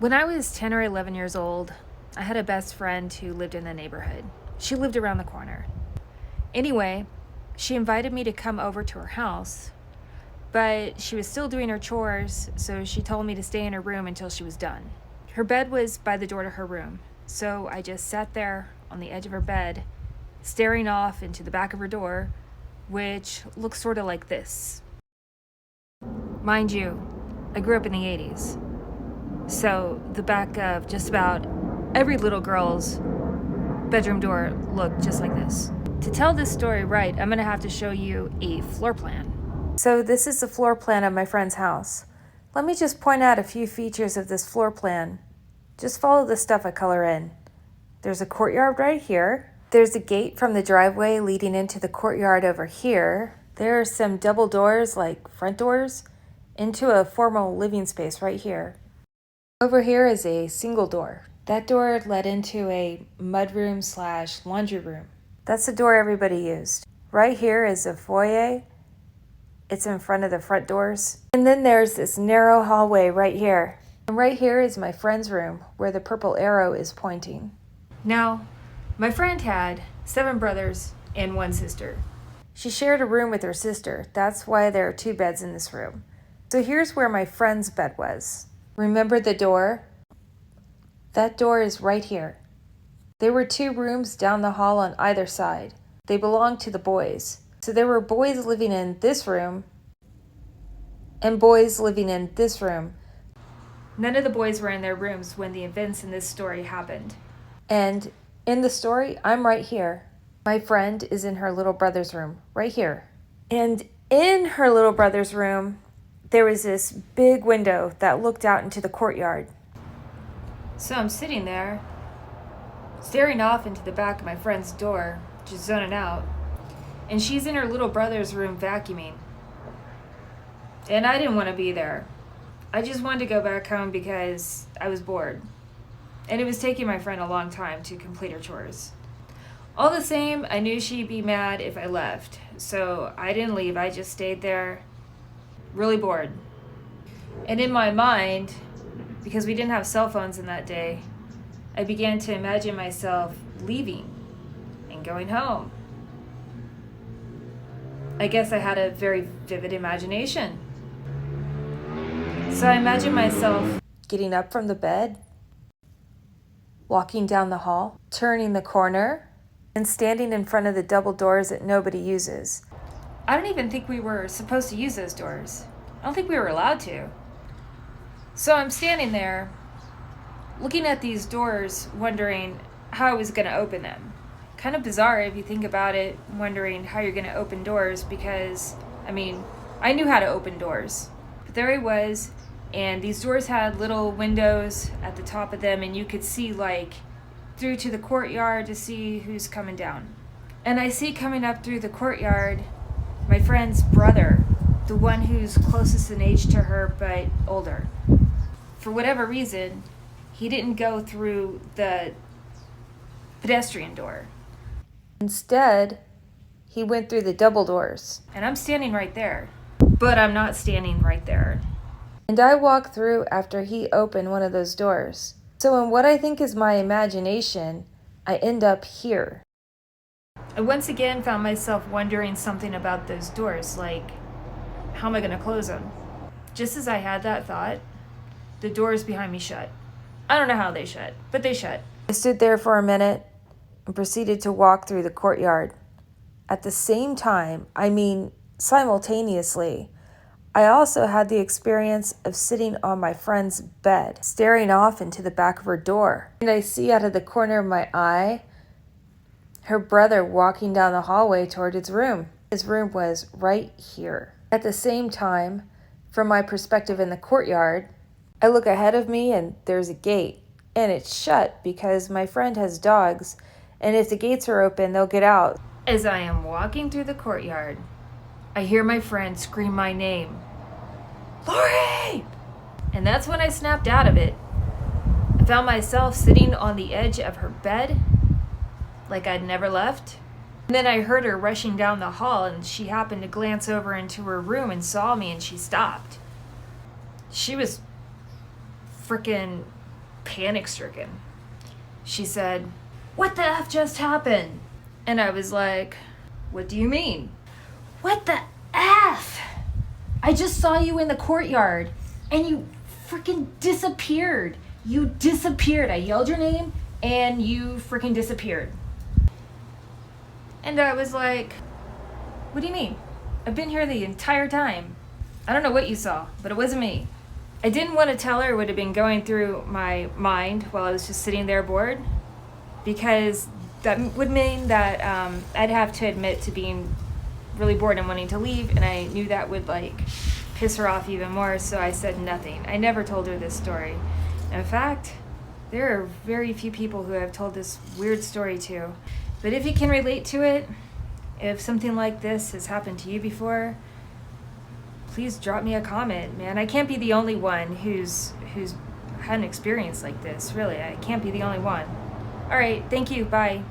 When I was 10 or 11 years old, I had a best friend who lived in the neighborhood. She lived around the corner. Anyway, she invited me to come over to her house, but she was still doing her chores, so she told me to stay in her room until she was done. Her bed was by the door to her room, so I just sat there on the edge of her bed, staring off into the back of her door, which looks sort of like this. Mind you, I grew up in the 80s. So the back of just about every little girl's bedroom door looked just like this. To tell this story right, I'm gonna have to show you a floor plan. So this is the floor plan of my friend's house. Let me just point out a few features of this floor plan. Just follow the stuff I color in. There's a courtyard right here. There's a gate from the driveway leading into the courtyard over here. There are some double doors, like front doors, into a formal living space right here. Over here is a single door. That door led into a mudroom / laundry room. That's the door everybody used. Right here is a foyer. It's in front of the front doors. And then there's this narrow hallway right here. And right here is my friend's room where the purple arrow is pointing. Now, my friend had 7 brothers and 1 sister. She shared a room with her sister. That's why there are 2 beds in this room. So here's where my friend's bed was. Remember the door? That door is right here. There were 2 rooms down the hall on either side. They belonged to the boys. So there were boys living in this room and boys living in this room. None of the boys were in their rooms when the events in this story happened. And in the story, I'm right here. My friend is in her little brother's room, right here. And in her little brother's room, there was this big window that looked out into the courtyard. So I'm sitting there, staring off into the back of my friend's door, just zoning out. And she's in her little brother's room vacuuming. And I didn't want to be there. I just wanted to go back home because I was bored. And it was taking my friend a long time to complete her chores. All the same, I knew she'd be mad if I left. So I didn't leave, I just stayed there, really bored. And in my mind, because we didn't have cell phones in that day, I began to imagine myself leaving and going home. I guess I had a very vivid imagination. So I imagined myself getting up from the bed, walking down the hall, turning the corner, and standing in front of the double doors that nobody uses. I don't even think we were supposed to use those doors. I don't think we were allowed to. So I'm standing there, looking at these doors, wondering how I was going to open them. Kind of bizarre if you think about it, wondering how you're going to open doors because, I knew how to open doors. But there I was, and these doors had little windows at the top of them, and you could see, through to the courtyard to see who's coming down. And I see coming up through the courtyard my friend's brother, the one who's closest in age to her but older. For whatever reason, he didn't go through the pedestrian door. Instead, he went through the double doors. And I'm standing right there. But I'm not standing right there. And I walk through after he opened one of those doors. So in what I think is my imagination, I end up here. I once again found myself wondering something about those doors, like, how am I going to close them? Just as I had that thought, the doors behind me shut. I don't know how they shut, but they shut. I stood there for a minute and proceeded to walk through the courtyard. At the same time, simultaneously, I also had the experience of sitting on my friend's bed, staring off into the back of her door. And I see out of the corner of my eye her brother walking down the hallway toward his room. His room was right here. At the same time, from my perspective in the courtyard, I look ahead of me and there's a gate. And it's shut because my friend has dogs, and if the gates are open, they'll get out. As I am walking through the courtyard, I hear my friend scream my name, "Lori!" And that's when I snapped out of it. I found myself sitting on the edge of her bed, like I'd never left. And then I heard her rushing down the hall, and she happened to glance over into her room and saw me, and she stopped. She was freaking panic-stricken. She said, "What the F just happened?" And I was like, "What do you mean?" "What the F? I just saw you in the courtyard and you freaking disappeared. You disappeared. I yelled your name and you freaking disappeared." And I was like, "What do you mean? I've been here the entire time. I don't know what you saw, but it wasn't me." I didn't want to tell her what had been going through my mind while I was just sitting there bored, because that would mean that I'd have to admit to being really bored and wanting to leave, and I knew that would like piss her off even more, so I said nothing. I never told her this story. In fact, there are very few people who I've told this weird story to. But if you can relate to it, if something like this has happened to you before, please drop me a comment, man. I can't be the only one who's had an experience like this, really. I can't be the only one. All right, thank you, bye.